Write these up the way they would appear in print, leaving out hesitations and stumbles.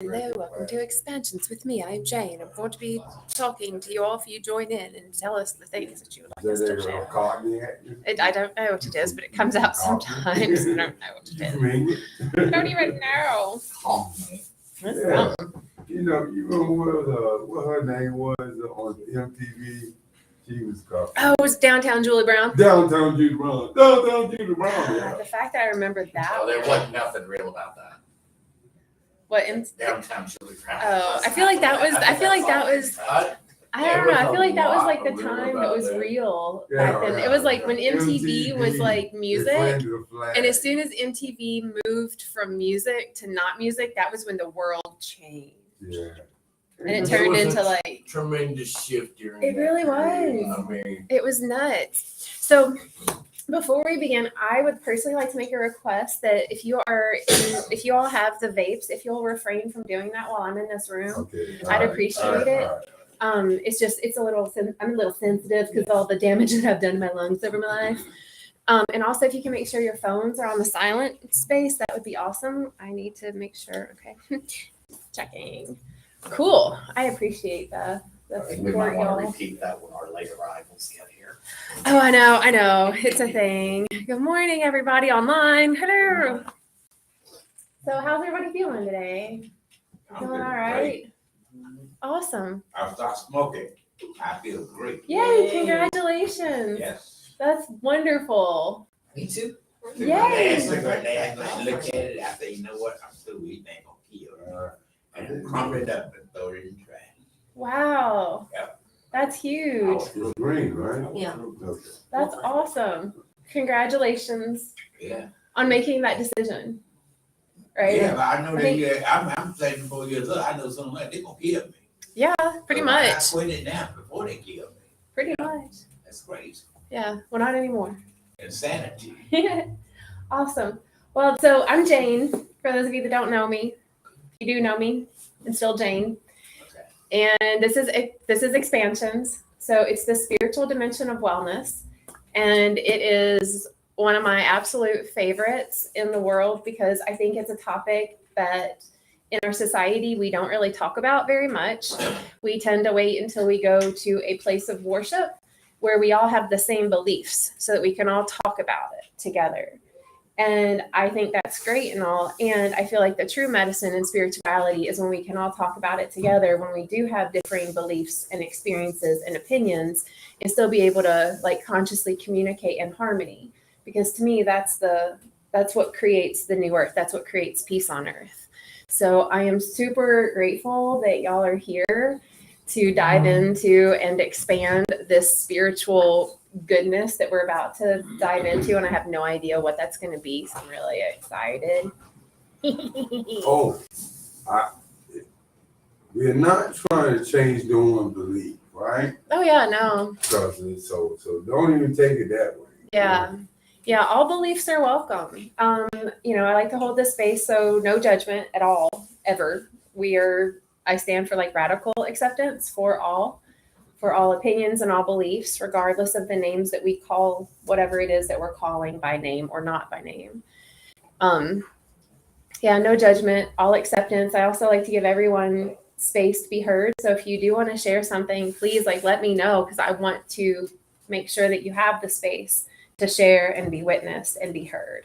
Hello, welcome to Expansions with me. I'm Jane. I'm going to be talking to you all if you join in and tell us the things that you would like us to share. I don't know what it is, but it comes out sometimes. I don't know what it is. I don't even know. Yeah. You remember what her name was on MTV? She was called. Oh, it was Downtown Julie Brown. Downtown Julie Brown. Downtown Julie Brown. Yeah. The fact that I remembered that. Oh, there wasn't nothing real about that. What in Downtown Julie Brown? Oh, I feel like that was. I don't know. I feel like that was like the time it was real back then. It was like when MTV was like music, and as soon as MTV moved from music to not music, that was when the world changed. Yeah. And it turned into like Tremendous shift during. It really was. I mean, it was nuts. So before we begin, I would personally like to make a request that if you all have the vapes, if you'll refrain from doing that while I'm in this room, Okay. I'd appreciate it. It's a little, I'm a little sensitive because of all the damage that I've done to my lungs over my life. And also if you can make sure your phones are on the silent space, that would be awesome. I need to make sure. Okay. Checking. Cool. I appreciate the we might support, want to y'all. repeat that when our late arrivals get here. Oh, I know. It's a thing. Good morning, everybody online. Hello. So how's everybody feeling today? Feeling all right? Awesome. I stopped smoking. I feel great. Yay, congratulations. Yes. That's wonderful. Me too. Yay. They look at it. I say, you know what? I'm still eating. Ain't gonna kill. And crumble it up and throw it in the trash. Wow. Yep. That's huge. It's green, right? Yeah. Okay. That's awesome. Congratulations Yeah. on making that decision. Right? Yeah, but I know I'm 74 years old. I know something like they're gonna kill me. Yeah, pretty So much. I quit it now before they kill me. Pretty much. That's crazy. Yeah. Well, not anymore. Insanity. Awesome. Well, so I'm Jane. For those of you that don't know me, you do know me. I'm still Jane. Okay. And this is Expansions. So it's the spiritual dimension of wellness. And it is one of my absolute favorites in the world because I think it's a topic that in our society we don't really talk about very much. We tend to wait until we go to a place of worship where we all have the same beliefs so that we can all talk about it together. And I think that's great and all. And I feel like the true medicine and spirituality is when we can all talk about it together, when we do have differing beliefs and experiences and opinions and still be able to like consciously communicate in harmony. Because to me, that's what creates the new earth. That's what creates peace on earth. So I am super grateful that y'all are here to dive into and expand this spiritual goodness that we're about to dive into. And I have no idea what that's going to be. So I'm really excited. We're not trying to change no one's belief, right? Oh yeah, no. So don't even take it that way. Yeah. Yeah, all beliefs are welcome. I like to hold this space, so no judgment at all, ever. I stand for like radical acceptance for all opinions and all beliefs, regardless of the names that we call whatever it is that we're calling by name or not by name. No judgment, all acceptance. I also like to give everyone space to be heard. So if you do want to share something, please let me know, because I want to make sure that you have the space to share and be witnessed and be heard.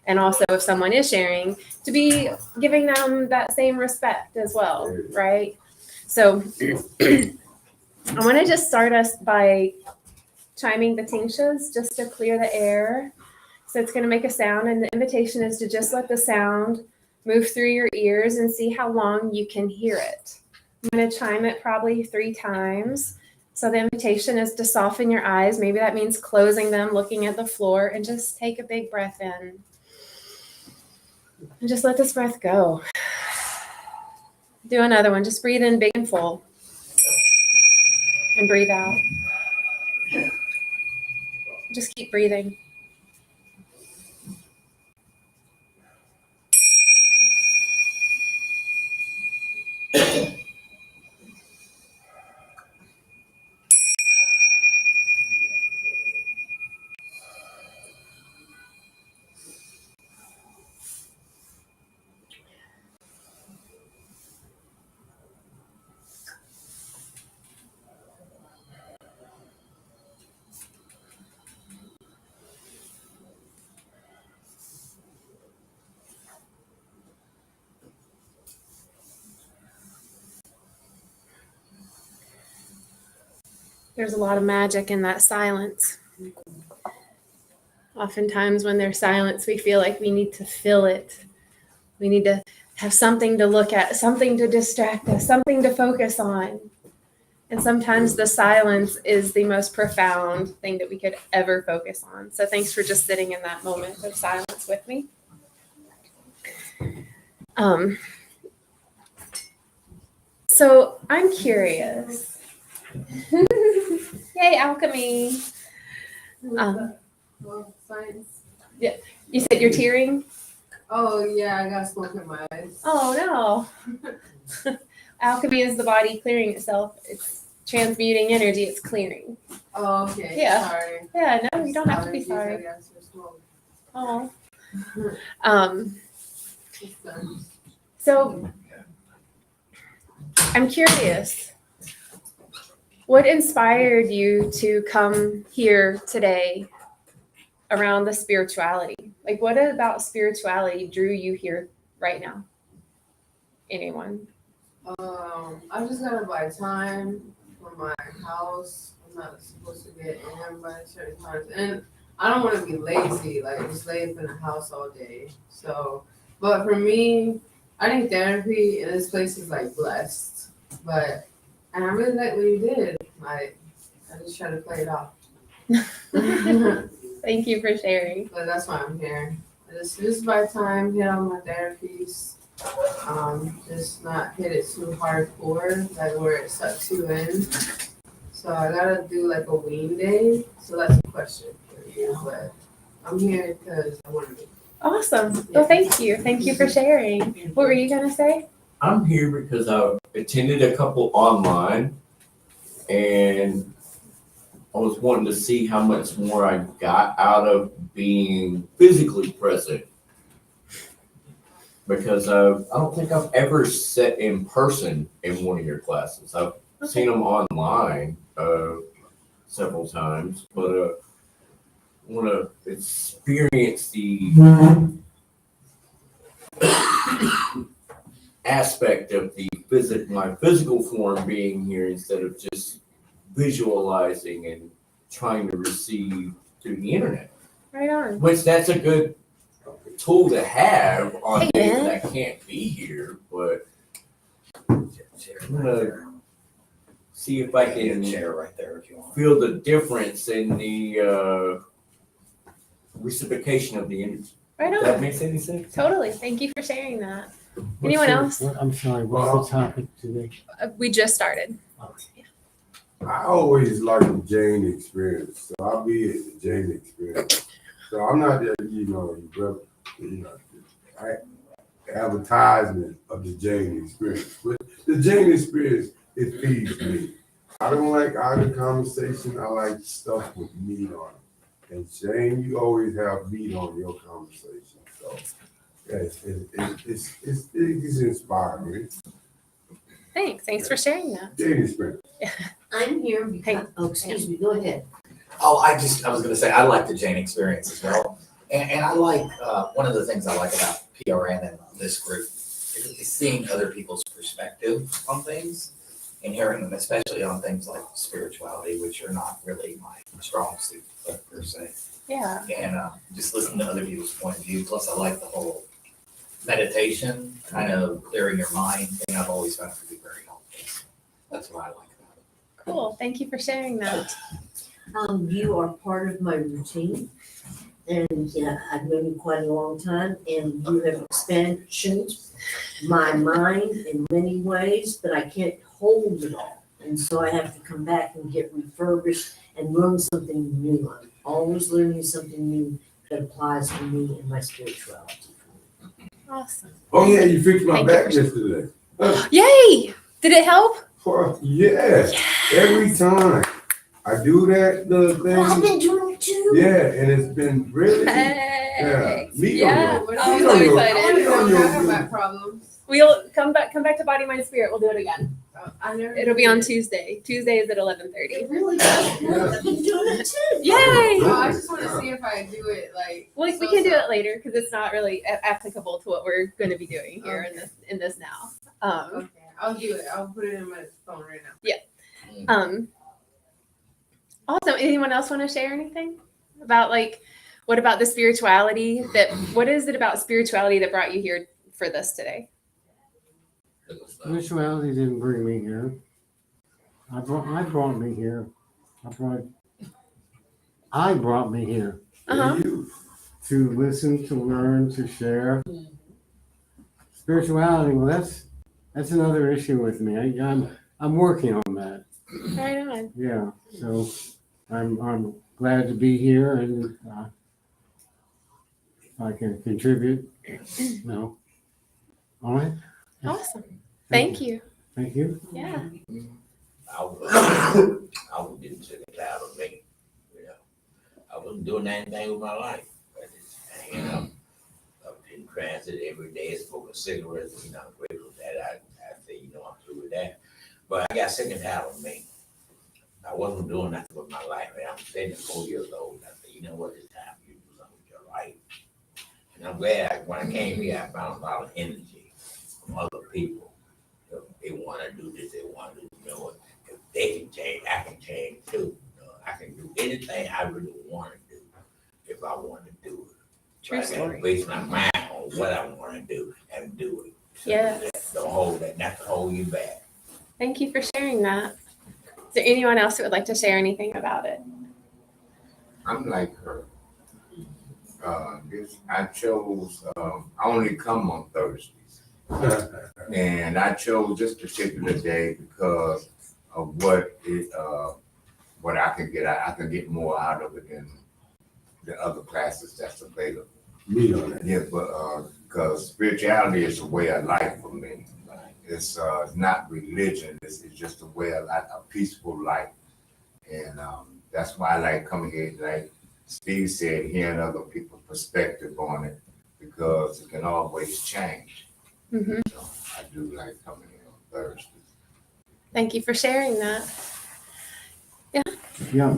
And also if someone is sharing, to be giving them that same respect as well, right? So I want to just start us by chiming the tingsas just to clear the air. So it's going to make a sound, and the invitation is to just let the sound move through your ears and see how long you can hear it. I'm going to chime it probably 3 times. So the invitation is to soften your eyes. Maybe that means closing them, looking at the floor, and just take a big breath in. And just let this breath go. Do another one. Just breathe in big and full. And breathe out. Just keep breathing. There's a lot of magic in that silence. Oftentimes when there's silence, we feel like we need to fill it. We need to have something to look at, something to distract us, something to focus on. And sometimes the silence is the most profound thing that we could ever focus on. So thanks for just sitting in that moment of silence with me. So I'm curious. Yay, alchemy. Well, science. You said you're tearing? Oh yeah, I got smoke in my eyes. Oh no. Alchemy is the body clearing itself. It's transmuting energy. It's clearing. Oh, okay. Yeah. Sorry. Yeah, no, you don't have to be Allergies, sorry. I guess, or smoke. Oh. It's done. So I'm curious. What inspired you to come here today around the spirituality? Like, what about spirituality drew you here right now? Anyone? I just gotta buy time for my house. I'm not supposed to get in by certain times, and I don't want to be lazy, like just lay up in the house all day. So, but for me, I think therapy in this place is like blessed. And I really like what you did. Like, I just try to play it off. Thank you for sharing. But that's why I'm here. Just by time, hit on my therapies. Just not hit it too hardcore, like where it sucks you in. So I gotta do like a wean day. So that's a question for you. But I'm here because I want to be. Awesome. Well, thank you. Thank you for sharing. What were you going to say? I'm here because I attended a couple online and I was wanting to see how much more I got out of being physically present. Because I don't think I've ever sat in person in one of your classes. I've seen them online several times, but I want to experience the aspect of my physical form being here instead of just visualizing and trying to receive through the internet. Right on. Which that's a good tool to have on Hey, days man. that I can't be here, but Chair I'm right gonna there. see if I Get a can chair right there if you want. feel the difference in the reciprocation of the energy. Right Does that on. makes any sense? Totally. Thank you for sharing that. Anyone else? I'm sorry, what's the topic today? We just started. I always like the Jane experience, so I'll be at the Jane experience. So I'm not that, advertisement of the Jane experience. But the Jane experience, it feeds me. I don't like idle conversation. I like stuff with meat on it. And Jane, you always have meat on your conversation. So yeah, it's inspiring. Thanks for sharing that. Jane experience. I'm here because, excuse me, go ahead. Oh, I was gonna say, I like the Jane experience as well. And I like, one of the things I like about PRN and this group is seeing other people's perspective on things and hearing them, especially on things like spirituality, which are not really my strong suit per se. Yeah. And just listening to other people's point of view. Plus, I like the whole meditation, kind of clearing your mind thing. I've always found it to be very helpful. That's what I like about it. Cool. Thank you for sharing that. You are part of my routine. And yeah, I've known you quite a long time and you have expanded my mind in many ways, but I can't hold it all. And so I have to come back and get refurbished and learn something new. I'm always learning something new that applies to me and my spirituality. Awesome. Oh yeah, you fixed my Thank you back for- yesterday. Yay! Did it help? Yeah, every time I do that little Well, I've thing, been doing it too. yeah, and it's been really, Hey. meat Yeah. on your, I'm meat so on your- excited. I meat on don't have your- back problems. We'll come back to Body, Mind, Spirit. We'll do it again. I never. It'll be on Tuesday. Tuesday is at 11:30. It really does work. I've been doing it too. Yay! I just want to see if I do it like. Well, we can do it later because it's not really applicable to what we're going to be doing here in this now. Okay, I'll do it. I'll put it in my phone right now. Awesome. Anyone else want to share anything about like, what about the spirituality what is it about spirituality that brought you here for this today? Spirituality didn't bring me here. I brought me here. I brought me here Uh-huh. You. to listen, to learn, to share. Spirituality, well, that's another issue with me. I'm working on that. Right on. Yeah, so I'm glad to be here, and if I can contribute, no. All right. Awesome. Thank you. Thank you. Yeah. I was getting sick and tired of me, you know. I wasn't doing anything with my life. I just hanging out. I was in transit every day, smoking cigarettes, you know, I'm grateful for that. I say, you know, I'm through with that. But I got sick and tired of me. I wasn't doing nothing with my life. And I'm 74 years old. I said, you know what, it's time for you to do something with your life. And I'm glad when I came here, I found a lot of energy from other people. You know, they want to do this, they want to do, you know, if they can change, I can change too. You know, I can do anything I really want to do if I want to do it. True I gotta story. base my mind on what I want to do and do it. So Yes. Don't hold that, not to hold you back. Thank you for sharing that. Is there anyone else who would like to share anything about it? I'm like her. I chose, I only come on Thursdays. And I chose this particular day because of what I can get. I can get more out of it than the other classes that's available. Me on that. Yeah, but because spirituality is a way of life for me. It's not religion. It's just a way of life, a peaceful life, and that's why I like coming here. Like Steve said, hearing other people's perspective on it, because it can always change. Mhm. So I do like coming here on Thursdays. Thank you for sharing that. Yeah,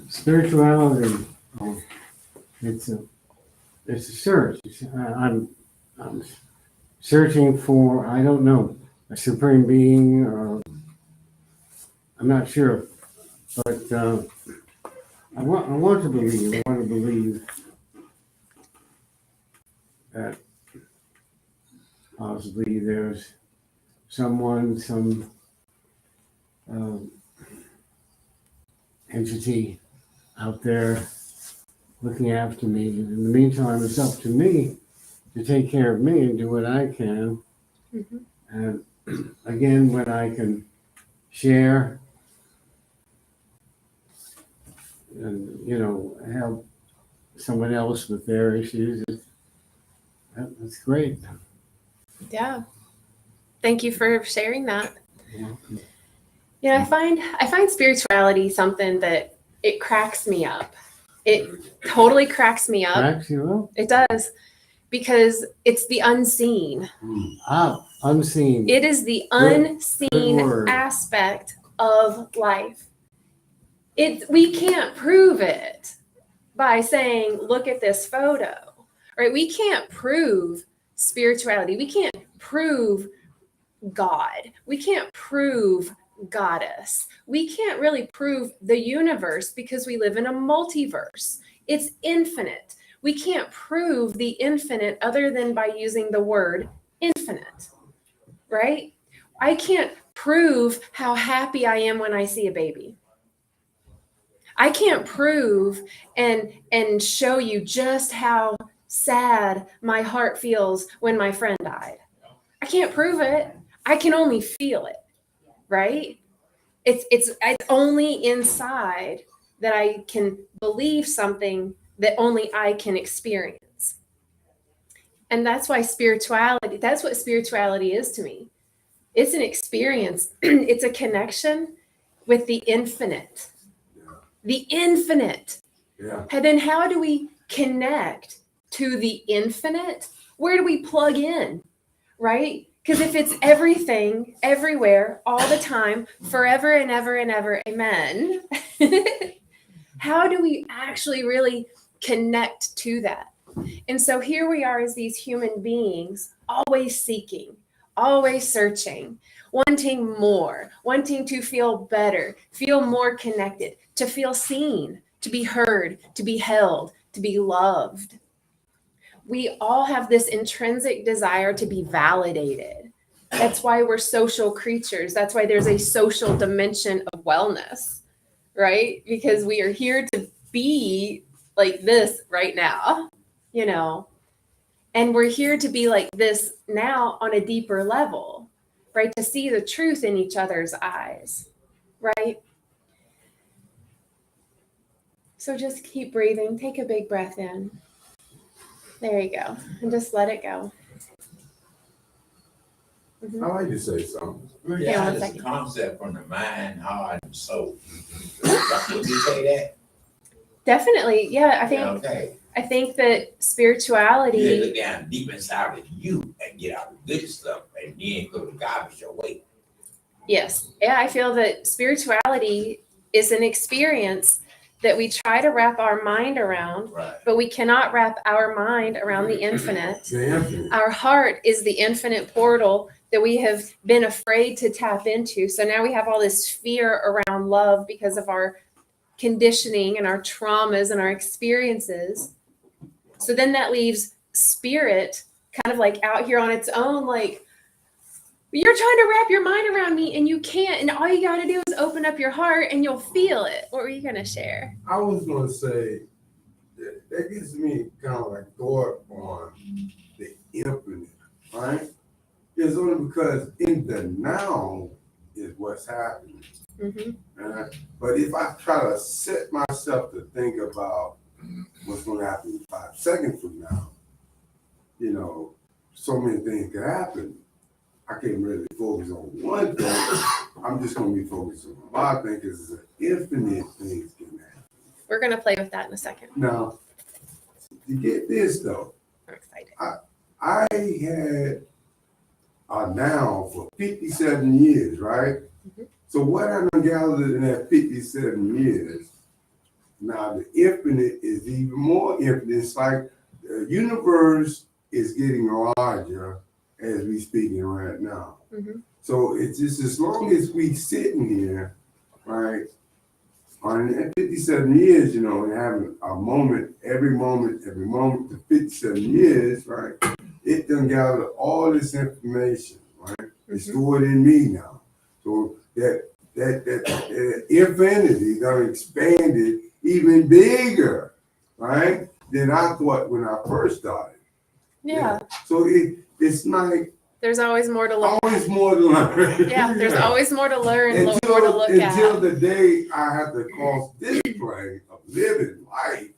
spirituality. It's a search. I'm searching for, I don't know, a supreme being, or I'm not sure, but I want to believe that possibly there's someone, some entity out there looking after me. In the meantime, it's up to me to take care of me and do what I can. Mhm. And again, when I can share and, help someone else with their issues, that's great. Yeah. Thank you for sharing that. Yeah. Yeah, I find spirituality something that it cracks me up. It totally cracks me up. Cracks you up? It does, because it's the unseen. Unseen. It is the Good unseen word. aspect of life. We can't prove it by saying, look at this photo, right? We can't prove spirituality. We can't prove God. We can't prove goddess. We can't really prove the universe because we live in a multiverse. It's infinite. We can't prove the infinite other than by using the word infinite, right? I can't prove how happy I am when I see a baby. I can't prove and show you just how sad my heart feels when my friend died. I can't prove it. I can only feel it, right? It's only inside that I can believe something that only I can experience. And that's why that's what spirituality is to me. It's an experience. It's a connection with the infinite. The infinite. Yeah. And then how do we connect to the infinite? Where do we plug in, right? Because if it's everything, everywhere, all the time, forever and ever and ever, amen. How do we actually really connect to that? And so here we are as these human beings, always seeking, always searching, wanting more, wanting to feel better, feel more connected, to to feel seen, to be heard, to be held, to be loved. We all have this intrinsic desire to be validated. That's why we're social creatures. That's why there's a social dimension of wellness, right? Because we are here to be like this right now, you know, and we're here to be like this now on a deeper level, right? To see the truth in each other's eyes, right? So just keep breathing. Take a big breath in. There you go. And just let it go. I like to say something. Really, Yeah, one it's a second. concept from the mind, heart, and soul. Would you say that? Definitely. Yeah, Okay. I think that You gotta spirituality, look down deep inside of you and get out the good stuff and then go to garbage away. yes. Yeah, I feel that spirituality is an experience that we try to wrap our mind around, Right. but we cannot wrap our mind around the infinite. The infinite. Our heart is the infinite portal that we have been afraid to tap into. So now we have all this fear around love because of our conditioning and our traumas and our experiences. So then that leaves spirit kind of like out here on its own, like, you're trying to wrap your mind around me and you can't. And all you got to do is open up your heart and you'll feel it. What were you going to share? I was gonna say that gives me kind of like thought on the infinite, right? It's only because in the now is what's happening. Mm-hmm. But if I try to set myself to think about what's gonna happen 5 seconds from now, you know, so many things could happen. I can't really focus on one thing. I'm just gonna be focused on a lot of things because it's an infinite things can happen. We're going to play with that in a second. Now, to get this though, I'm excited. I had a noun for 57 years, right? Mhm. So what I done gathered in that 57 years, now the infinite is even more infinite. It's like the universe is getting larger as we speaking right now. Mhm. So it's just as long as we sitting here, right, on that 57 years, you know, and having a moment, every moment, for 57 years, right, it done gathered all this information, right? It's stored in me now. So that infinity done expanded even bigger, right, than I thought when I first started. Yeah. So it's like There's always more to look always more to learn. Yeah, there's always more to learn, more to look until at. the day I have to cross this plane of living life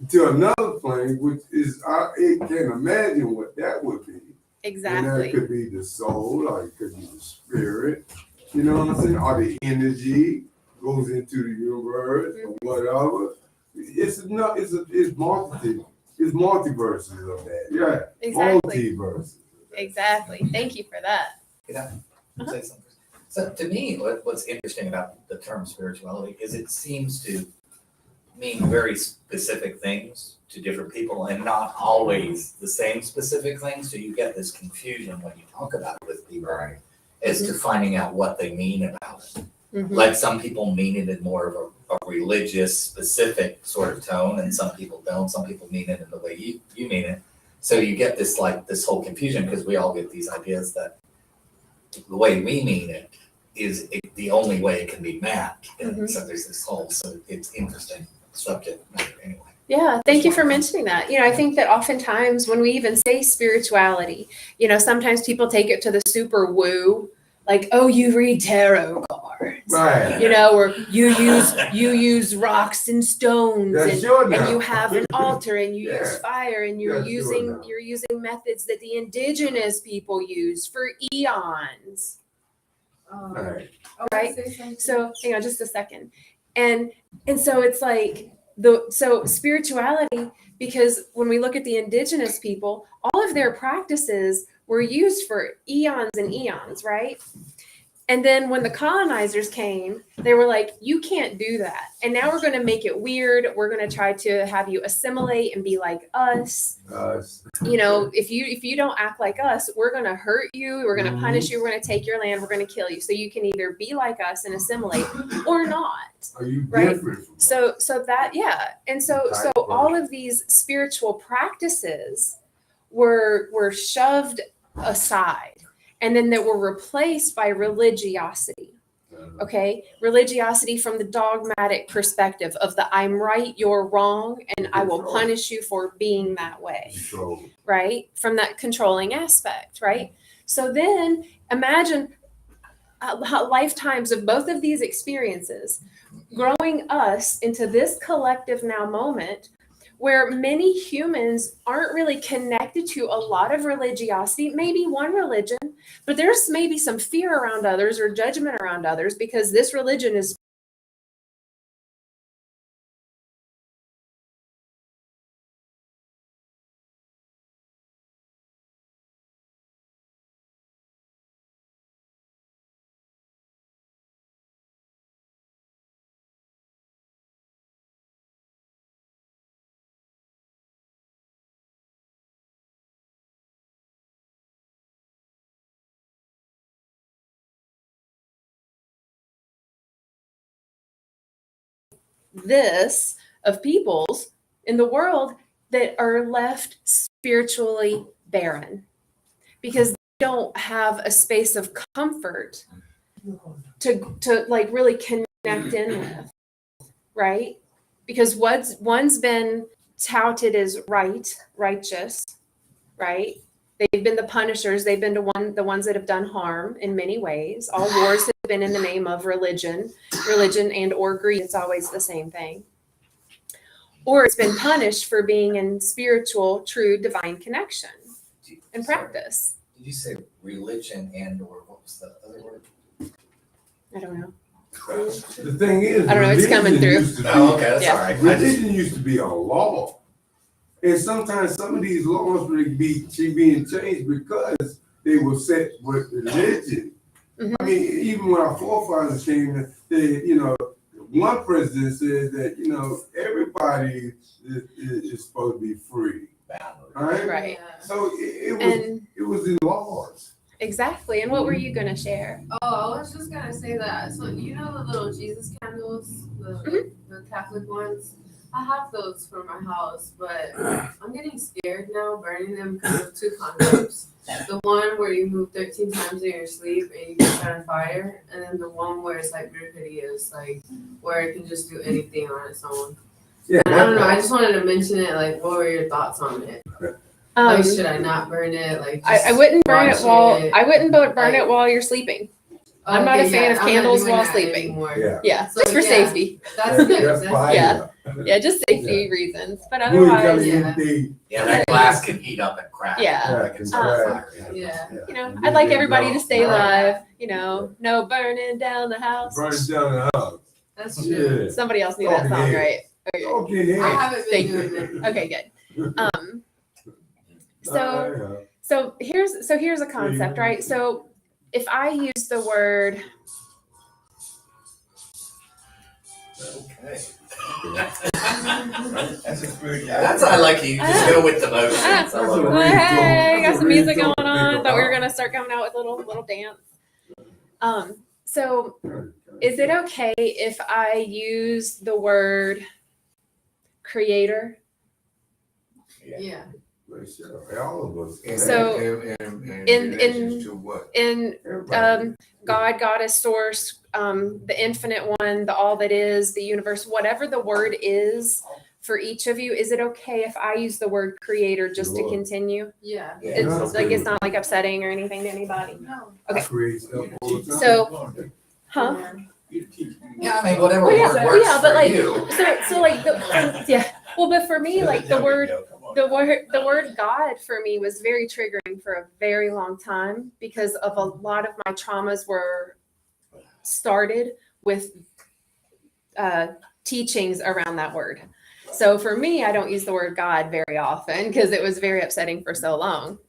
to another plane, which is I can't imagine what that would be. And that Exactly. could be the soul, or it could be the spirit. You know what I'm saying? Or the energy goes into the universe or whatever. It's multitude. It's multiverses of that. Yeah. Exactly. Multiverses. Exactly. Thank you for that. Say something. So to me, what's interesting about the term spirituality is it seems to mean very specific things to different people and not always the same specific things. So you get this confusion when you talk about it with people as to finding out what they mean about it. Mhm. Like some people mean it in more of a religious specific sort of tone and some people don't. Some people mean it in the way you mean it. So you get this whole confusion because we all get these ideas that the way we mean it is the only way it can be mapped. And Mhm. so there's this whole, so it's interesting subject matter anyway. Yeah, thank you for mentioning that. I think that oftentimes when we even say spirituality, sometimes people take it to the super woo, like, oh, you read tarot cards, Right. or you use rocks and stones, That's and sure now. you have an altar, and you use Yeah. fire, and you're That's sure now. using methods that the indigenous people used for eons. Right. I Right. wanna say something. So hang on just a second. And so it's like so spirituality, because when we look at the indigenous people, all of their practices were used for eons and eons, right? And then when the colonizers came, they were like, you can't do that. And now we're going to make it weird. We're going to try to have you assimilate and be like us. You know, if you don't act like us, we're going to hurt you. We're going to punish you. We're going to take your land. We're going to kill you. So you can either be like us and assimilate or not. Are you Right. different from So that, yeah. And so all of these spiritual practices were shoved aside, and then they were replaced by religiosity. Okay, religiosity from the dogmatic perspective of the I'm right, you're wrong, and I will punish you for being that way. control? Right, from that controlling aspect. Right. So then imagine lifetimes of both of these experiences growing us into this collective now moment where many humans aren't really connected to a lot of religiosity, maybe one religion, but there's maybe some fear around others or judgment around others because this religion is this of peoples in the world that are left spiritually barren because they don't have a space of comfort to like really connect in with, right? Because one's been touted as righteous, right? They've been the punishers. They've been the ones that have done harm in many ways. All wars have been in the name of religion and or greed. It's always the same thing. Or it's been punished for being in spiritual, true, divine connection and practice. Did you say religion and or what was the other word? I don't know. The thing is, I don't know, it's coming religion through. used to be- Oh, okay, that's Yeah. all right. I just, Religion used to be a law. And sometimes some of these laws would be being changed because they were set with religion. Mhm. I mean, even when our forefathers came, one president said that, everybody is supposed to be free, right? Right. Yeah. So it And was in laws. exactly. And what were you going to share? Oh, I was just gonna say that. So you know the little Jesus candles, the Catholic ones. I have those for my house, but I'm getting scared now burning them because of two concepts. The one where you move 13 times in your sleep and you get set on fire, and then the one where it's like is like where it can just do anything on its own. Yeah, And I don't know. I just wanted to mention it. Like, what were your thoughts on it? Like, should I not burn it? Like, I wouldn't burn it watch while it. I wouldn't burn it while you're sleeping. I'm not a fan of I'm not candles doing while that sleeping. anymore. Yeah. Yeah, So, just for yeah. safety. That's good. That's That's fire. Yeah. Yeah, just safety reasons. But You ain't telling otherwise, yeah. anything. yeah, that glass can heat up and crack. Yeah. Yeah, can Fire, crack. Yeah. you know, I'd like everybody to stay Right. alive. You know, no burning down the house. Burn down the house. That's true. Yeah. Somebody else knew that Oh, song, yeah. right? Okay. Okay, I then. haven't Thank been you. doing it. Okay, good. So here's a concept, right? So if I use the word Okay. That's a pretty. That's I like you. Just go with the motions. I love it. well, hey, got some music going That's a on. real Thought we were talk. gonna start coming out with a little dance. So is it okay if I use the word creator? Yeah. All of us. So, in relation to what? in Everybody. God, goddess, source, the infinite one, the all that is, the universe, whatever the word is for each of you, is it okay if I use the word creator just to Sure. continue? Yeah. Yeah. It's like it's not like upsetting or anything to anybody. No. I okay. create stuff all the time. So, huh? Yeah, I mean, whatever Well, yeah, word well, works yeah, but for like- you. So like yeah. Well, but for me, like the word God for me was very triggering for a very long time because of a lot of my traumas were started with teachings around that word. So for me, I don't use the word God very often because it was very upsetting for so long.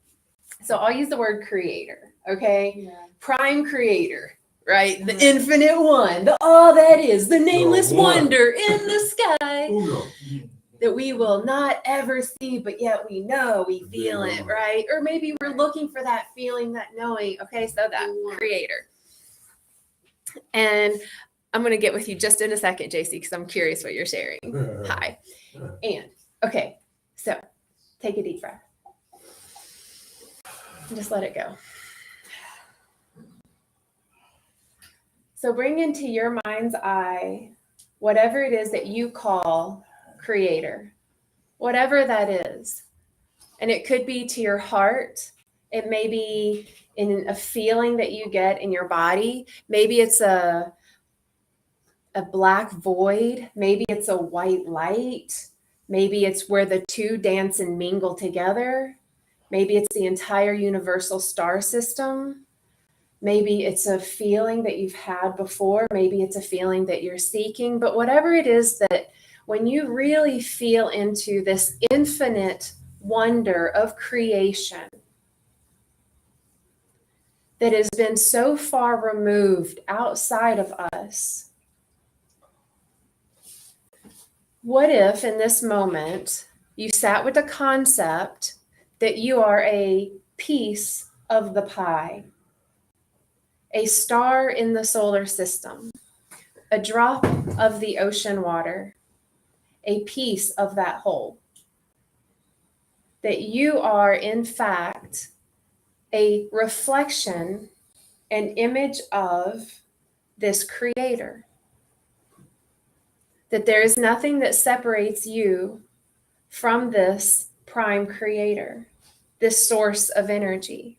So I'll use the word creator, okay? Yeah. Prime creator, right? The infinite one, the all that is, the nameless The one. wonder in the sky Uno. that we will not ever see, but yet we know, we feel it, right? Or maybe we're looking for that feeling, that knowing. Okay, so that creator. And I'm going to get with you just in a second, JC, because I'm curious what you're sharing. Hi. And okay, so take a deep breath. And just let it go. So bring into your mind's eye whatever it is that you call creator, whatever that is. And it could be to your heart. It may be in a feeling that you get in your body. Maybe it's a black void. Maybe it's a white light. Maybe it's where the two dance and mingle together. Maybe it's the entire universal star system. Maybe it's a feeling that you've had before. Maybe it's a feeling that you're seeking. But whatever it is, that when you really feel into this infinite wonder of creation that has been so far removed outside of us, what if in this moment you sat with the concept that you are a piece of the pie, a star in the solar system, a drop of the ocean water, a piece of that whole? That you are, in fact, a reflection, an image of this creator. That there is nothing that separates you from this prime creator, this source of energy,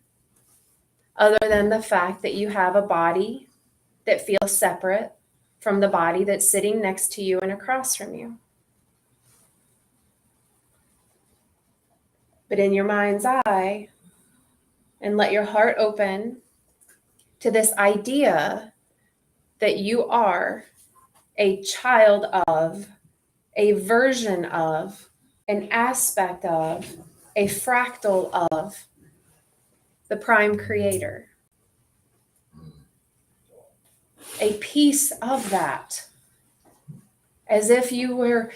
other than the fact that you have a body that feels separate from the body that's sitting next to you and across from you. But in your mind's eye, and let your heart open to this idea that you are a child of, a version of, an aspect of, a fractal of the prime creator. A piece of that, as if you were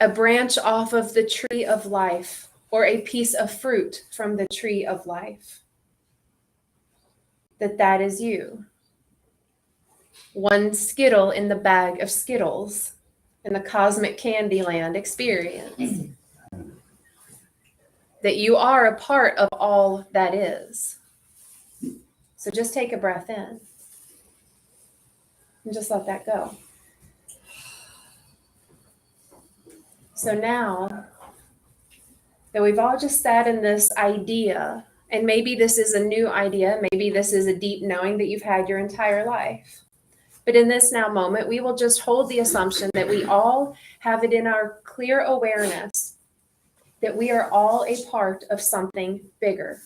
a branch off of the tree of life, or a piece of fruit from the tree of life. That is you. One Skittle in the bag of Skittles in the cosmic Candyland experience. That you are a part of all that is. So just take a breath in and just let that go. So now that we've all just sat in this idea, and maybe this is a new idea, maybe this is a deep knowing that you've had your entire life. But in this now moment, we will just hold the assumption that we all have it in our clear awareness that we are all a part of something bigger.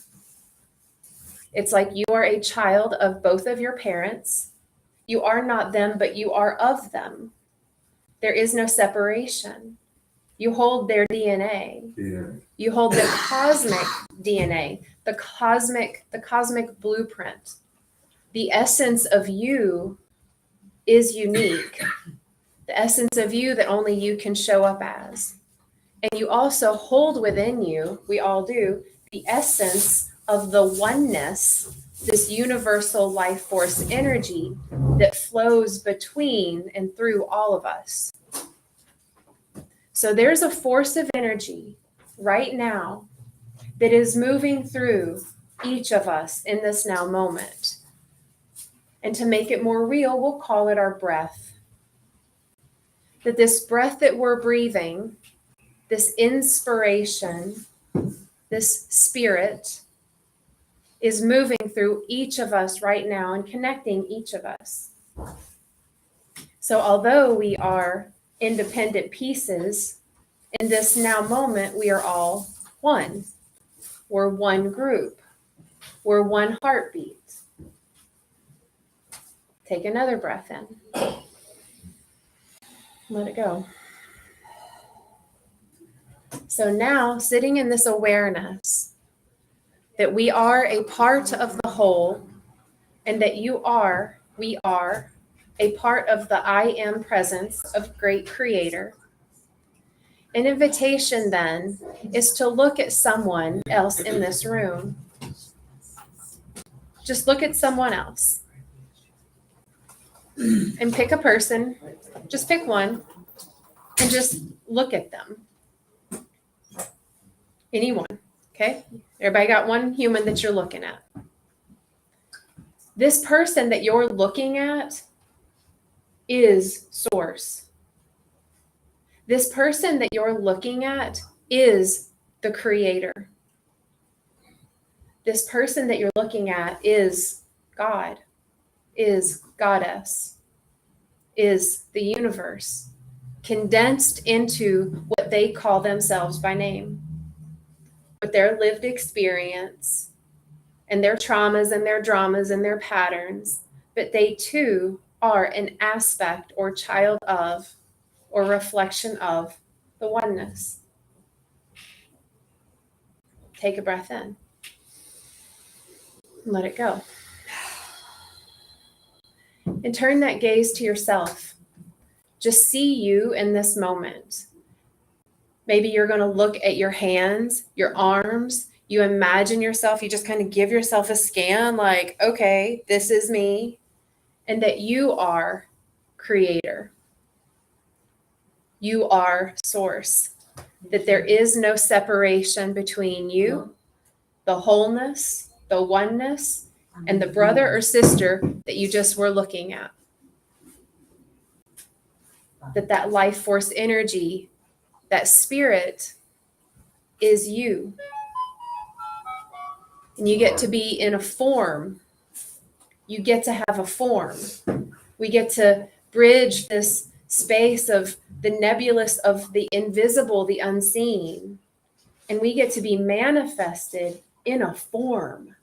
It's like you are a child of both of your parents. You are not them, but you are of them. There is no separation. You hold their DNA. Yeah. You hold the cosmic DNA, the cosmic blueprint. The essence of you is unique. The essence of you that only you can show up as. And you also hold within you, we all do, the essence of the oneness, this universal life force energy that flows between and through all of us. So there's a force of energy right now that is moving through each of us in this now moment. And to make it more real, we'll call it our breath. That this breath that we're breathing, this inspiration, this spirit, is moving through each of us right now and connecting each of us. So although we are independent pieces, in this now moment, we are all one. We're one group. We're one heartbeat. Take another breath in. Let it go. So now, sitting in this awareness that we are a part of the whole and that you are we are a part of the I am presence of great creator. An invitation then is to look at someone else in this room. Just look at someone else and pick a person, just pick one and just look at them. Anyone, okay? Everybody got one human that you're looking at. This person that you're looking at is source. This person that you're looking at is the creator. This person that you're looking at is God, is goddess, is the universe, condensed into what they call themselves by name. With their lived experience and their traumas and their dramas and their patterns, but they too are an aspect or child of or reflection of the oneness. Take a breath in. And let it go. And turn that gaze to yourself. Just see you in this moment. Maybe you're going to look at your hands, your arms. You imagine yourself, you just kind of give yourself a scan like, okay, this is me. And that you are creator. You are source. That there is no separation between you, the wholeness, the oneness, and the brother or sister that you just were looking at. That life force energy, that spirit is you. And you get to be in a form. You get to have a form. We get to bridge this space of the nebulous, of the invisible, the unseen. And we get to be manifested in a form.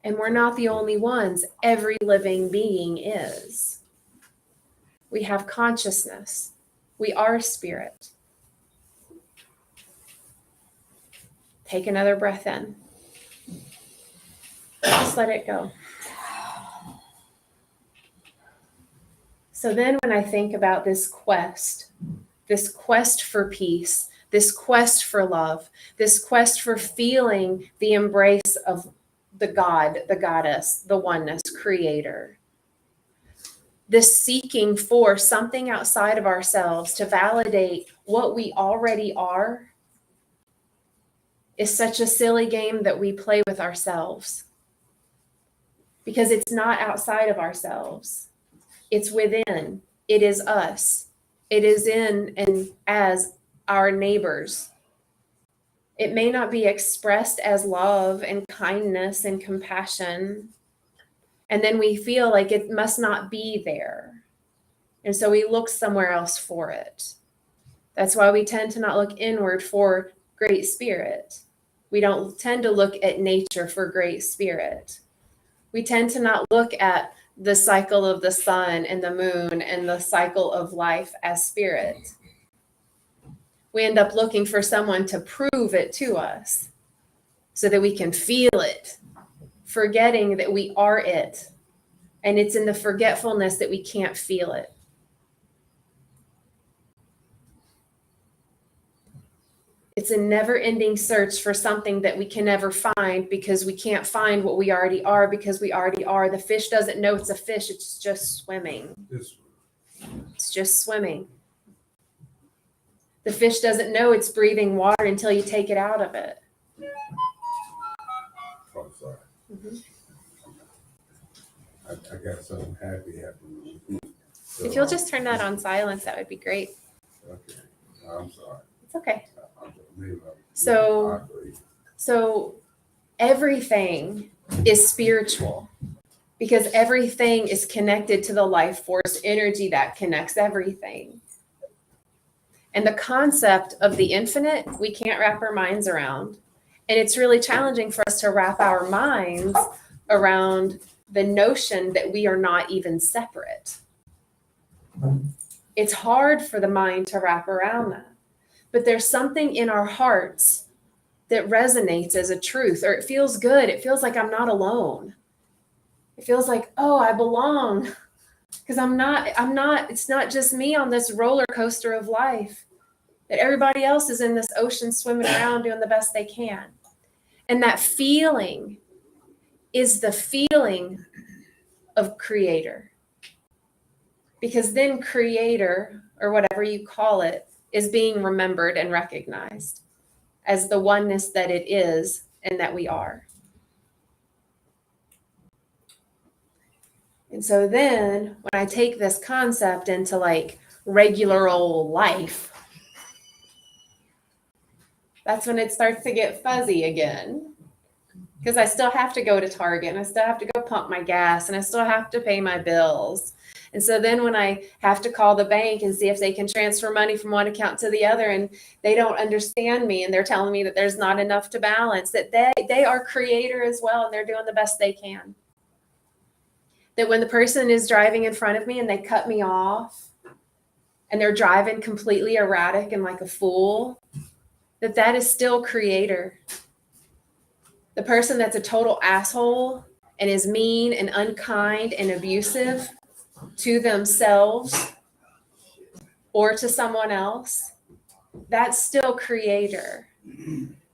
And we're not the only ones. Every living being is. We have consciousness. We are spirit. Take another breath in. Just let it go. So then when I think about this quest for peace, this quest for love, this quest for feeling the embrace of the God, the goddess, the oneness, creator, this seeking for something outside of ourselves to validate what we already are is such a silly game that we play with ourselves. Because it's not outside of ourselves. It's within. It is us. It is in and as our neighbors. It may not be expressed as love and kindness and compassion. And then we feel like it must not be there. And so we look somewhere else for it. That's why we tend to not look inward for great spirit. We don't tend to look at nature for great spirit. We tend to not look at the cycle of the sun and the moon and the cycle of life as spirit. We end up looking for someone to prove it to us so that we can feel it, forgetting that we are it. And it's in the forgetfulness that we can't feel it. It's a never-ending search for something that we can never find because we can't find what we already are because we already are. The fish doesn't know it's a fish. It's just swimming. It's just swimming. The fish doesn't know it's breathing water until you take it out of it. Oh, sorry. Mm-hmm. I got something happy happening. So, If you'll just turn that on silence, that would be great. Okay, I'm sorry. It's okay. Maybe So- agree. So everything is spiritual because everything is connected to the life force energy that connects everything. And the concept of the infinite, we can't wrap our minds around. And it's really challenging for us to wrap our minds around the notion that we are not even separate. It's hard for the mind to wrap around that. But there's something in our hearts that resonates as a truth, or it feels good. It feels like I'm not alone. It feels like, oh, I belong. Because it's not just me on this roller coaster of life. That everybody else is in this ocean swimming around doing the best they can. And that feeling is the feeling of creator. Because then creator, or whatever you call it, is being remembered and recognized as the oneness that it is and that we are. And so then when I take this concept into like regular old life, that's when it starts to get fuzzy again. Because I still have to go to Target and I still have to go pump my gas and I still have to pay my bills. And so then when I have to call the bank and see if they can transfer money from one account to the other and they don't understand me and they're telling me that there's not enough to balance, that they are creator as well and they're doing the best they can. That when the person is driving in front of me and they cut me off and they're driving completely erratic and like a fool, that is still creator. The person that's a total asshole and is mean and unkind and abusive to themselves or to someone else, that's still creator.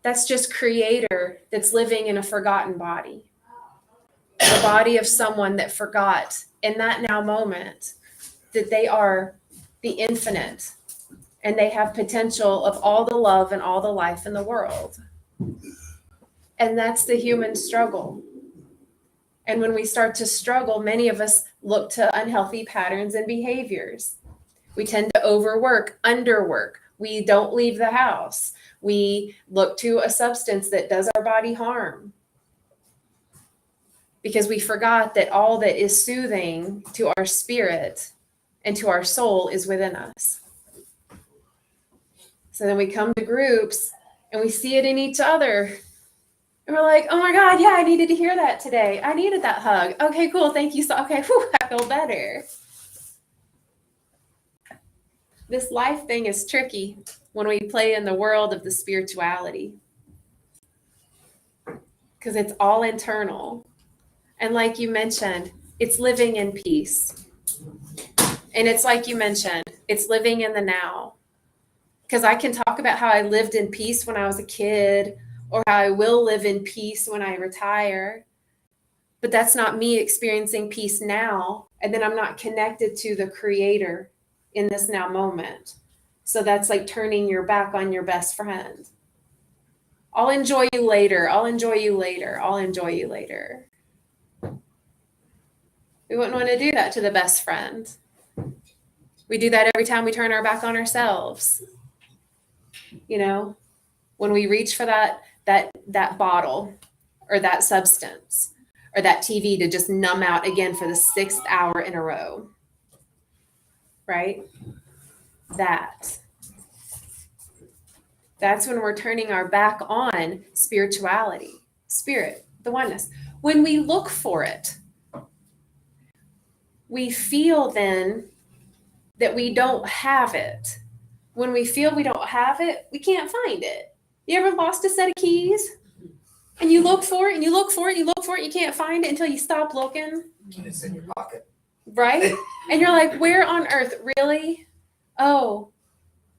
That's just creator that's living in a forgotten body. The body of someone that forgot in that now moment that they are the infinite and they have potential of all the love and all the life in the world. And that's the human struggle. And when we start to struggle, many of us look to unhealthy patterns and behaviors. We tend to overwork, underwork. We don't leave the house. We look to a substance that does our body harm. Because we forgot that all that is soothing to our spirit and to our soul is within us. So then we come to groups and we see it in each other. And we're like, oh my God, yeah, I needed to hear that today. I needed that hug. Okay, cool. Thank you. So, okay, whew, I feel better. This life thing is tricky when we play in the world of the spirituality. Because it's all internal. And like you mentioned, it's living in peace. And it's like you mentioned, it's living in the now. Because I can talk about how I lived in peace when I was a kid, or how I will live in peace when I retire. But that's not me experiencing peace now. And then I'm not connected to the creator in this now moment. So that's like turning your back on your best friend. I'll enjoy you later. I'll enjoy you later. I'll enjoy you later. We wouldn't want to do that to the best friend. We do that every time we turn our back on ourselves. You know, when we reach for that bottle or that substance or that TV to just numb out again for the 6th hour in a row, right? That's when we're turning our back on spirituality, spirit, the oneness. When we look for it, we feel then that we don't have it. When we feel we don't have it, we can't find it. You ever lost a set of keys? And you look for it and you look for it, and you look for it, you can't find it until you stop looking. And it's in your pocket. Right? And you're like, where on earth? Really? Oh,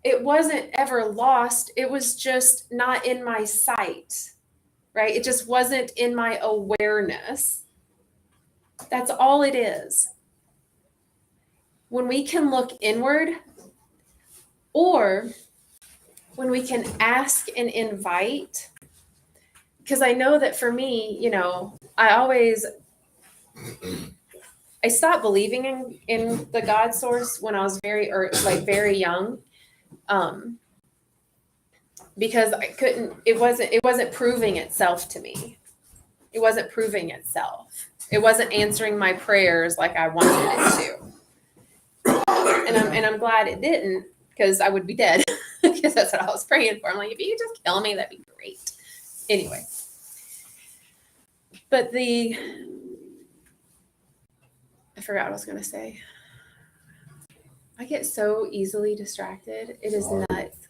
it wasn't ever lost. It was just not in my sight, right? It just wasn't in my awareness. That's all it is. When we can look inward, or when we can ask and invite, because I know that for me, you know, I stopped believing in the God source when I was very young, because it wasn't proving itself to me. It wasn't proving itself. It wasn't answering my prayers like I wanted it to. And I'm glad it didn't, because I would be dead, because that's what I was praying for. I'm like, if you could just kill me, that'd be great. Anyway. But I forgot what I was going to say. I get so easily distracted. It is nuts.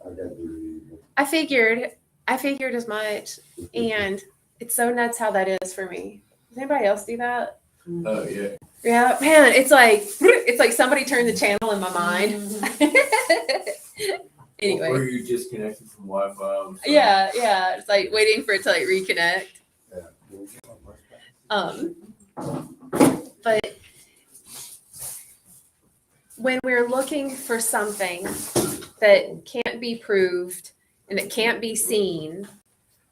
I figured as much, and it's so nuts how that is for me. Does anybody else do that? Oh, yeah. Yeah, man, it's like somebody turned the channel in my mind. Anyway. Or you disconnected from Wi-Fi. Yeah, it's like waiting for it to like reconnect. But when we're looking for something that can't be proved and that can't be seen,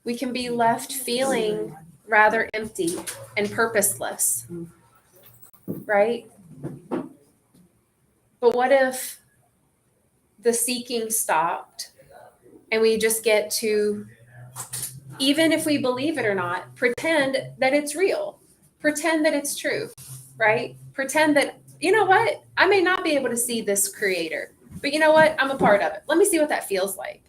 we can be left feeling rather empty and purposeless, right? But what if the seeking stopped and we just get to, even if we believe it or not, pretend that it's real, pretend that it's true, right? Pretend that, you know what, I may not be able to see this creator, but you know what, I'm a part of it. Let me see what that feels like.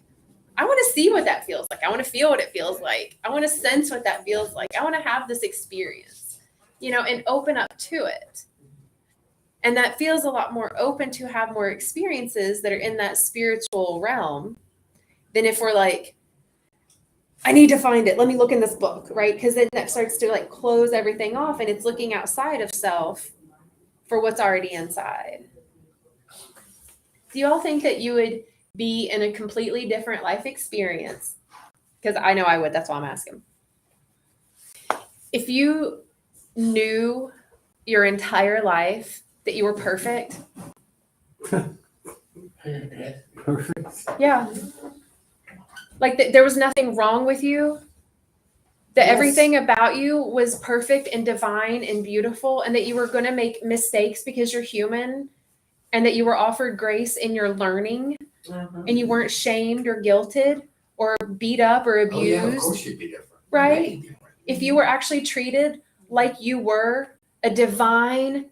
I want to see what that feels like. I want to feel what it feels like. I want to sense what that feels like. I want to have this experience, and open up to it. And that feels a lot more open to have more experiences that are in that spiritual realm than if we're like, I need to find it. Let me look in this book, right? Because then that starts to like close everything off and it's looking outside of self for what's already inside. Do you all think that you would be in a completely different life experience? Because I know I would. That's why I'm asking. If you knew your entire life that you were perfect. Perfect. Yeah. Like that there was nothing wrong with you. That Yes. everything about you was perfect and divine and beautiful, and that you were going to make mistakes because you're human, and that you were offered grace in your learning, and you weren't shamed or guilted or beat up or Oh abused. yeah, of course you'd be different. Right? Way different. If you were actually treated like you were a divine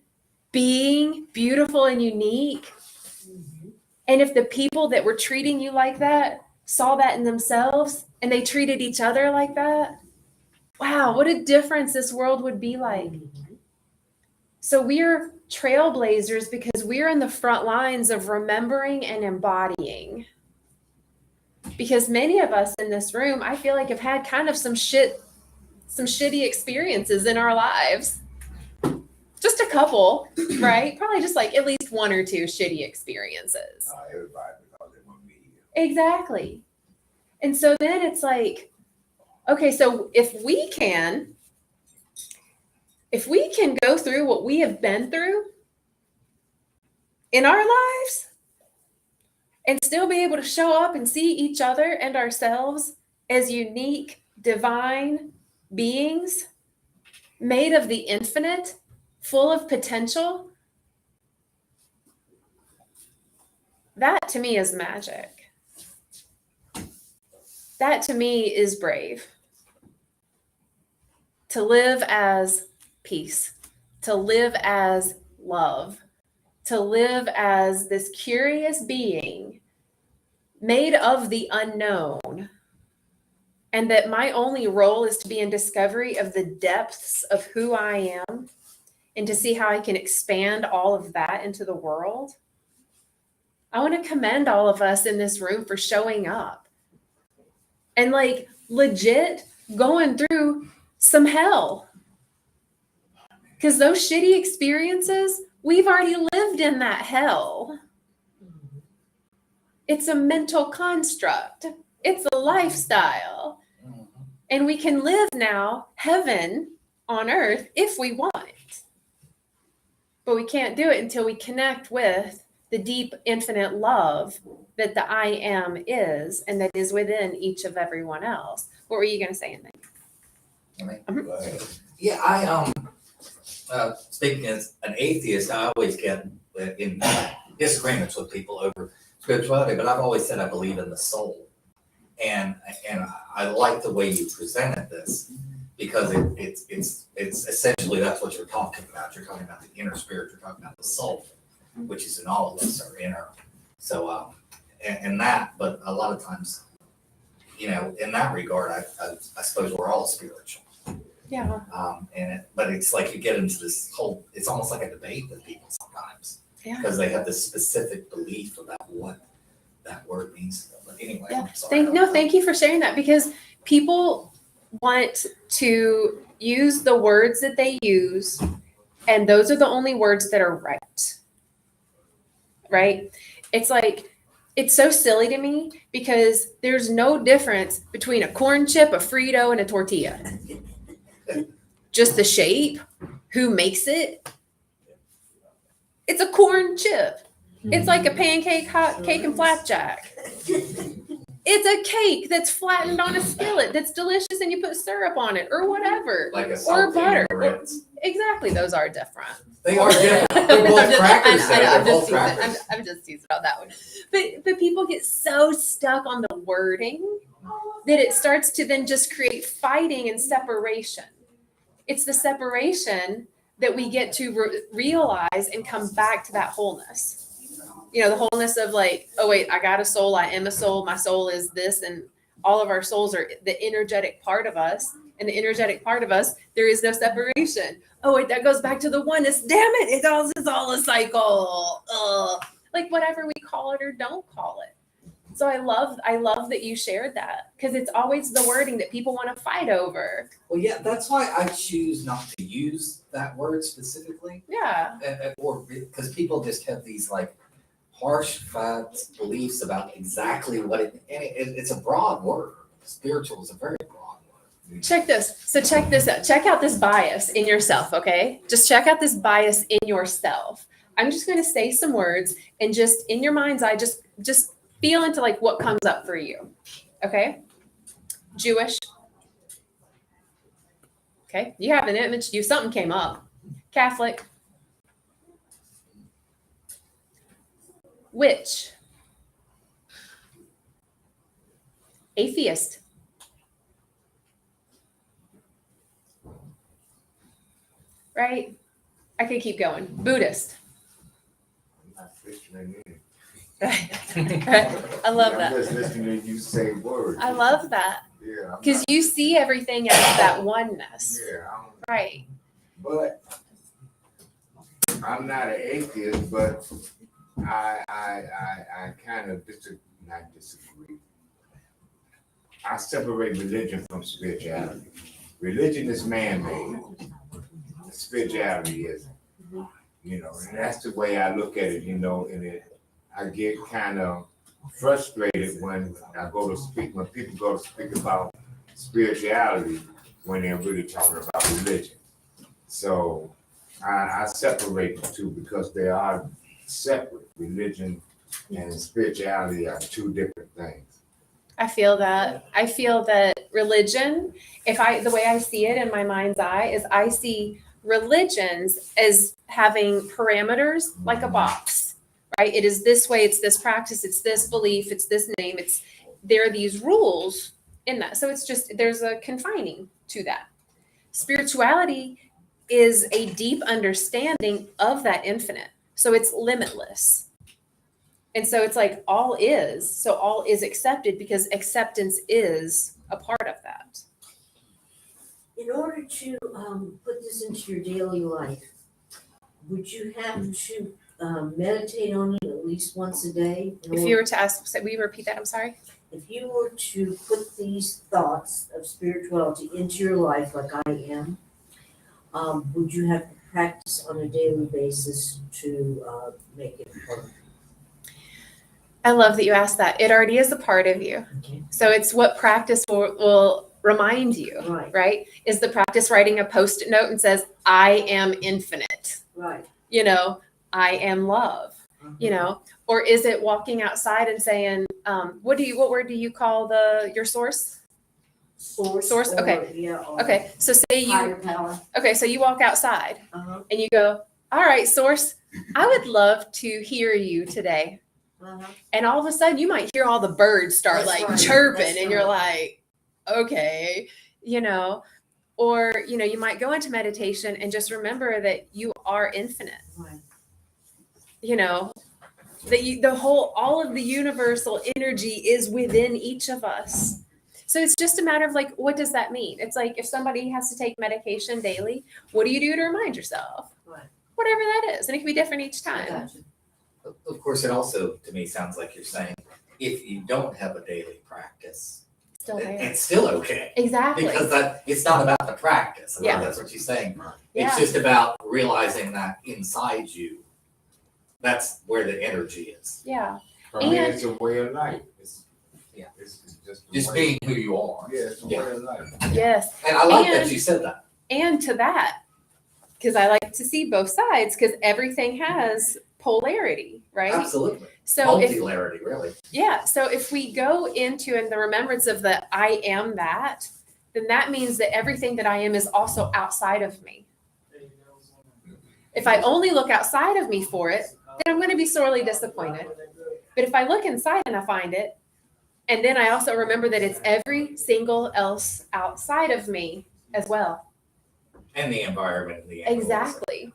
being, beautiful and unique, and if the people that were treating you like that saw that in themselves and they treated each other like that, wow, what a difference this world would be like. So we're trailblazers because we're in the front lines of remembering and embodying. Because many of us in this room, I feel like have had kind of some shitty experiences in our lives. Just a couple, right? Probably just like at least one or two shitty experiences. Everybody thought they want me. Exactly. And so then it's like, okay, so if we can go through what we have been through in our lives and still be able to show up and see each other and ourselves as unique, divine beings made of the infinite, full of potential, that to me is magic. That to me is brave. To live as peace, to live as love, to live as this curious being made of the unknown, and that my only role is to be in discovery of the depths of who I am and to see how I can expand all of that into the world. I want to commend all of us in this room for showing up and like legit going through some hell. Because those shitty experiences, we've already lived in that hell. It's a mental construct. It's a lifestyle. And we can live now heaven on earth if we want. But we can't do it until we connect with the deep, infinite love that the I am is, and that is within each of everyone else. What were you going to say, Anthony? Go ahead. Yeah, speaking as an atheist, I always get in disagreements with people over spirituality, but I've always said I believe in the soul. And I like the way you presented this because it's essentially that's what you're talking about. You're talking about the inner spirit, you're talking about the soul, which is in all of us, our inner. So, and that, but a lot of times, in that regard, I suppose we're all spiritual. Yeah. But it's like you get into this whole, it's almost like a debate with people sometimes. Yeah. Because they have this specific belief about what that word means. But anyway, Yeah. I'm sorry. Thank you for sharing that, because people want to use the words that they use And those are the only words that are right. Right? It's like, it's so silly to me because there's no difference between a corn chip, a Frito, and a tortilla. Just the shape, who makes it. It's a corn chip. It's like a pancake, hot cake, and flapjack. It's a cake that's flattened on a skillet that's delicious and you put syrup on it or whatever. Like a Or saltine butter. Ritz. Exactly, those are different. They are different. They're both crackers. I know, though. They're both crackers. I'm just teasing about that one. But people get so stuck on the wording that it starts to then just create fighting and separation. It's the separation that we get to realize and come back to that wholeness. You know, the wholeness of like, oh wait, I got a soul, I am a soul, my soul is this, and all of our souls are the energetic part of us. And the energetic part of us, there is no separation. Oh wait, that goes back to the oneness. Damn it, it's all a cycle. Like whatever we call it or don't call it. So I love that you shared that because it's always the wording that people want to fight over. Well, yeah, that's why I choose not to use that word specifically. Yeah. Or because people just have these like harsh facts, beliefs about exactly what it's a broad word. Spiritual is a very broad word. Check this. So check this out. Check out this bias in yourself, okay? Just check out this bias in yourself. I'm just going to say some words and just in your mind's eye, just feel into like what comes up for you. Okay? Jewish. Okay. You have an image. Something came up. Catholic. Witch. Atheist. Right? I could keep going. Buddhist. I'm not listening in. I love I'm that. just listening to you say words. I love that. Yeah. I'm Because not- you see everything as that oneness. Yeah, Right. but I'm not an atheist, but I kind of not disagree. I separate religion from spirituality. Religion is man-made. Spirituality isn't. You know, and that's the way I look at it, you know, and I get kind of frustrated when people go to speak about spirituality when they're really talking about religion. So I separate the two because they are separate. Religion and spirituality are two different things. I feel that. I feel that religion, the way I see it in my mind's eye is I see religions as having parameters like a box, right? It is this way, it's this practice, it's this belief, it's this name, there are these rules in that. So it's just, there's a confining to that. Spirituality is a deep understanding of that infinite. So it's limitless. And so it's like all is accepted because acceptance is a part of that. In order to put this into your daily life, would you have to meditate on it at least once a day? If you were to ask, will you repeat that? I'm sorry. If you were to put these thoughts of spirituality into your life like I am, would you have to practice on a daily basis to make it work? I love that you asked that. It already is a part of you. Okay. So it's what practice will remind you, right? Is the practice writing a Post-it note and says, I am infinite, Right. you know, I am love, you know, or is it walking outside and saying, what word do you call your source? Source, or, okay. Yeah, or Okay. So say higher power. so you walk outside Uh-huh. and you go, all right, source, I would love to hear you today. Uh-huh. And all of a sudden you might hear all the birds start That's like right. chirping That's and you're right. like, okay, you know, or, you know, you might go into meditation and just remember that you are infinite, Right. you know, that all of the universal energy is within each of us. So it's just a matter of like, what does that mean? It's like if somebody has to take medication daily, what do you do to remind yourself? Right. Whatever that is. And it can be different each I time. got you. Of course, it also, to me, sounds like you're saying, if you don't have a daily practice, Still there. it's still okay. Exactly. Because it's not about the practice. Yeah. That's what you're saying. Yeah. It's just about realizing that inside you, that's where the energy is. Yeah. For me, And- it's a way of life. Yeah. It's just. a Just way- being who you are. Yeah, it's a Yeah. way of life. Yes. And I like that And- you said that. And to that, because I like to see both sides, because everything has polarity, right? Absolutely. So if Multilarity, really. yeah, so if we go into in the remembrance of the I am that, then that means that everything that I am is also outside of me. If I only look outside of me for it, then I'm going to be sorely disappointed. But if I look inside and I find it, and then I also remember that it's every single else outside of me as well. And the environment and the animals. Exactly.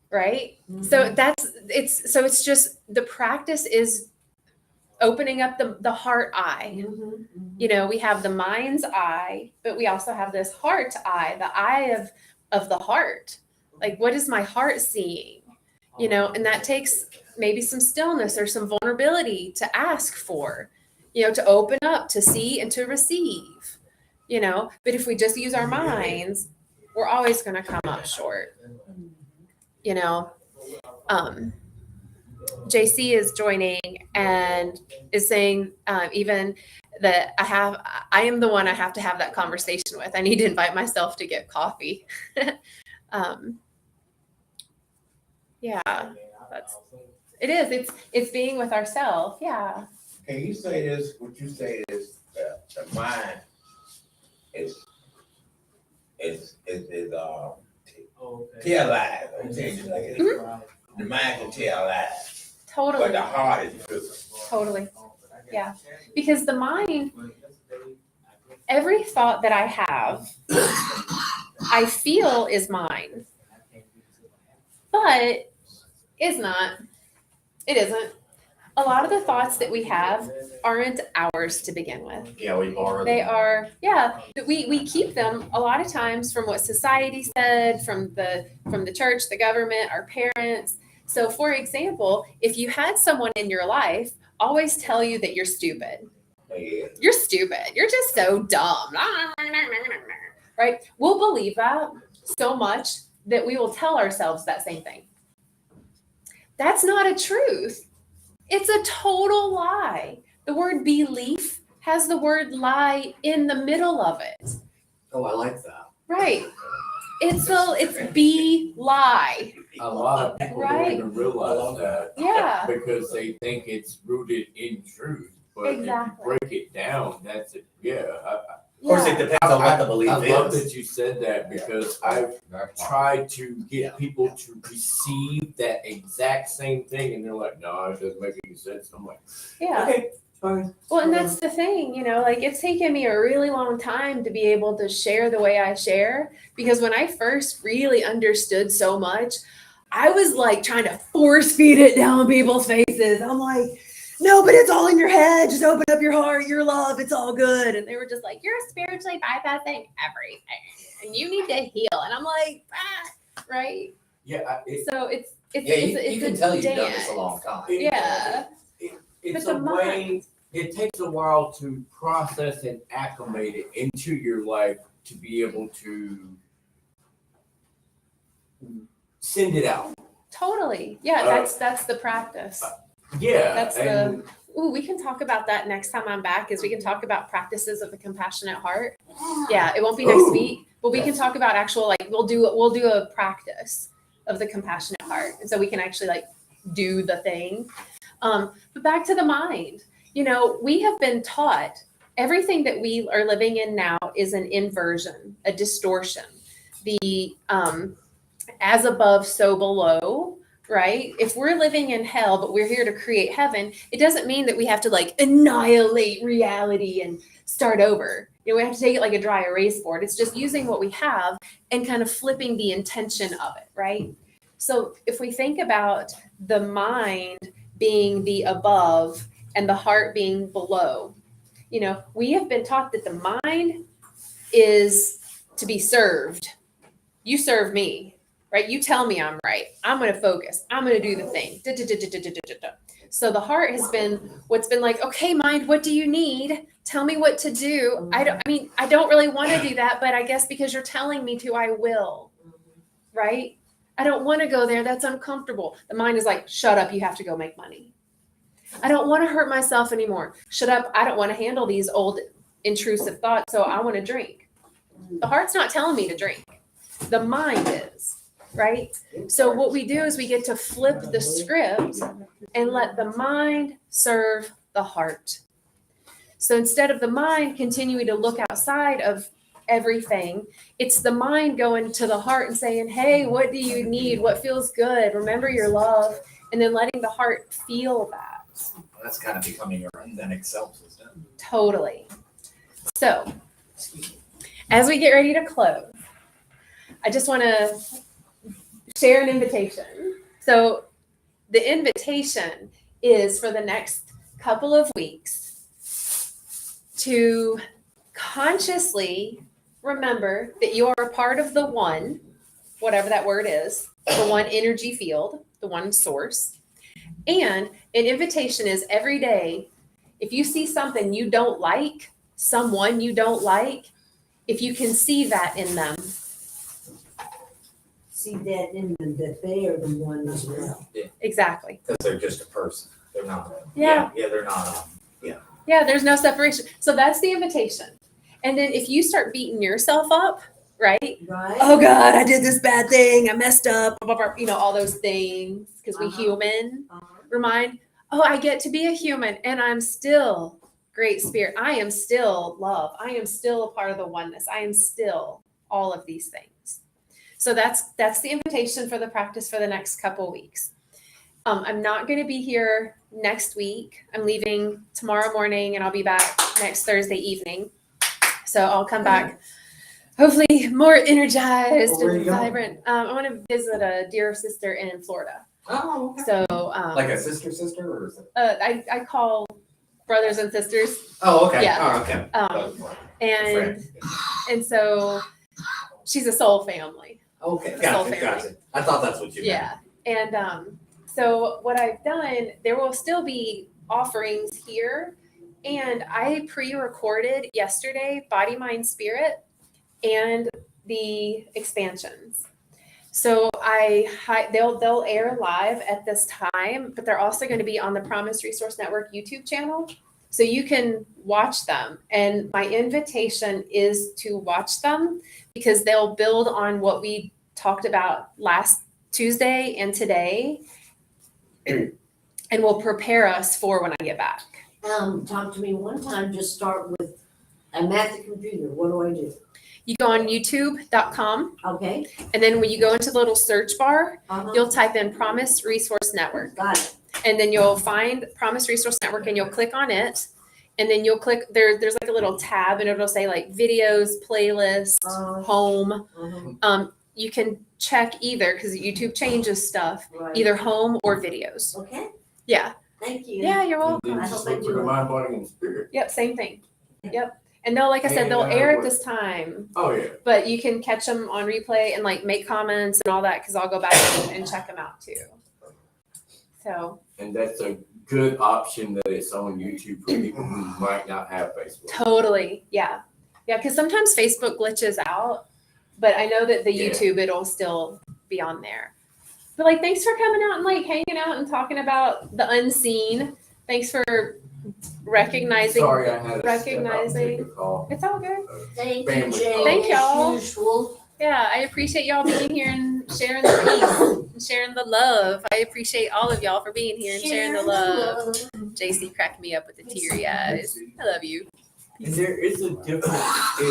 Right? So it's just the practice is opening up the heart eye. You know, we have the mind's eye, but we also have this heart eye, the eye of the heart. Like, what is my heart seeing? You know, and that takes maybe some stillness or some vulnerability to ask for, you know, to open up, to see and to receive, you know. But if we just use our minds, we're always going to come up short, you know. JC is joining and is saying even that I am the one I have to have that conversation with. I need to invite myself to get coffee. Yeah, it is. It's being with ourselves. Yeah. Can you say this, what you say is, the mind is tell lies, I'm saying it like it is. The mind can tell lies, but Totally. the heart is true. Totally. Yeah. Because the mind, every thought that I have, I feel is mine, but it's not. It isn't. A lot of the thoughts that we have aren't ours to begin with. Yeah, we borrow. They are, yeah, we keep them a lot of times from what society said, from the church, the government, our parents. So for example, if you had someone in your life always tell you that you're stupid, Yeah. you're stupid, you're just so dumb, right? We'll believe that so much that we will tell ourselves that same thing. That's not a truth. It's a total lie. The word belief has the word lie in the middle of it. Oh, I like that. Right. It's be lie. A lot of people Right. don't even realize that. Yeah. Because they think it's rooted in truth. But Exactly. if you break it down, that's it. Yeah. Of course, it Yeah. depends on what the belief I love is. that you said that because I've tried to get people to receive that exact same thing, and they're like, "No, it doesn't make any sense." I'm like, Yeah. "Okay, fine." Well, and that's the thing, you know, like it's taken me a really long time to be able to share the way I share, because when I first really understood so much, I was like trying to force feed it down people's faces. I'm like, no, but it's all in your head. Just open up your heart, your love. It's all good. And they were just like, you're spiritually bypassing everything and you need to heal. And I'm like, right. Yeah, So it's Yeah, you a can tell you've done this dance. a long time. Yeah. it's But a the way. mind- It takes a while to process and acclimate it into your life to be able to send it out. Totally. Yeah, that's the practice. Yeah, That's and Ooh, we can talk about that next time I'm back, is we can talk about practices of the compassionate heart. Yeah, it won't be next Ooh, week, but we can yes. talk about actual, like, we'll do a practice of the compassionate heart. And so we can actually like do the thing. But back to the mind, you know, we have been taught everything that we are living in now is an inversion, a distortion. The as above, so below. Right? If we're living in hell, but we're here to create heaven, it doesn't mean that we have to like annihilate reality and start over. You know, we have to take it like a dry erase board. It's just using what we have and kind of flipping the intention of it, right? So if we think about the mind being the above and the heart being below, you know, we have been taught that the mind is to be served. You serve me. Right? You tell me I'm right. I'm going to focus. I'm going to do the thing. So the heart has been what's been like, okay, mind, what do you need? Tell me what to do. I don't really want to do that, but I guess because you're telling me to, I will. right? I don't want to go there. That's uncomfortable. The mind is like, shut up. You have to go make money. I don't want to hurt myself anymore. Shut up. I don't want to handle these old intrusive thoughts. So I want to drink. The heart's not telling me to drink. The mind is, right? So what we do is we get to flip the script and let the mind serve the heart. So instead of the mind continuing to look outside of everything, it's the mind going to the heart and saying, hey, what do you need? What feels good? Remember your love. And then letting the heart feel that. That's kind of becoming your authentic self, isn't it? Totally. So as we get ready to close, I just want to share an invitation. So the invitation is for the next couple of weeks to consciously remember that you are a part of the one, whatever that word is, the one energy field, the one source. And an invitation is every day, if you see something you don't like, someone you don't like, if you can see that in them. See that in them, that they are the one as well. Exactly. Because they're just a person. They're not. Yeah. Yeah, they're not. Yeah, there's no separation. So that's the invitation. And then if you start beating yourself up, right? Right? Oh God, I did this bad thing. I messed up. Blah, blah, blah, you know, all those things because we human. Remind, oh, I get to be a human and I'm still great spirit. I am still love. I am still a part of the oneness. I am still all of these things. So that's the invitation for the practice for the next couple weeks. I'm not going to be here next week. I'm leaving tomorrow morning and I'll be back next Thursday evening. So I'll come back hopefully more energized Well, where are and you going? vibrant. I want to visit a dear sister in Florida. Oh, okay. So Like a sister or is it? I call brothers and sisters. Oh, okay. Yeah. Oh, okay. And so she's a soul family. Okay, Soul gotcha, family. gotcha. I thought that's what you meant. Yeah. And so what I've done, there will still be offerings here. And I pre-recorded yesterday Body, Mind, Spirit and the expansions. So they'll air live at this time, but they're also going to be on the Promise Resource Network YouTube channel. So you can watch them. And my invitation is to watch them because they'll build on what we talked about last Tuesday and today and will prepare us for when I get back. Talk to me one time, just start with, I'm at the computer, what do I do? You go on youtube.com Okay, and then when you go into the little search bar, uh-huh, you'll type in Promise Resource Network. got it, And then you'll find Promise Resource Network and you'll click on it. And then you'll click, there's like a little tab and it'll say like videos, playlists, home. uh-huh, You can check either because YouTube changes stuff, right. either home or videos. Okay, Yeah. thank you. Yeah, you're welcome. And then I just hope I look for do the it. mind, body, and spirit. Yep, same thing. Yep. And they'll, like I said, And, they'll air at what- this time, Oh, yeah. but you can catch them on replay and like make comments and all that because I'll go back and check them out too. So And that's a good option that it's on YouTube for people who might not have Facebook. totally. Yeah. Yeah. Because sometimes Facebook glitches out, but I know that the Yeah. YouTube, it'll still be on there. But like, thanks for coming out and like hanging out and talking about the unseen. Thanks for recognizing. Sorry, I had to recognizing- step out and take a call. It's all good. Thank you, Family. Jane, Thank y'all. as usual. Yeah, I appreciate y'all being here and sharing the peace and sharing the love. I appreciate all of y'all for being here and sharing the love. JC cracked me up with the teary eyes. I love you. And there is a difference in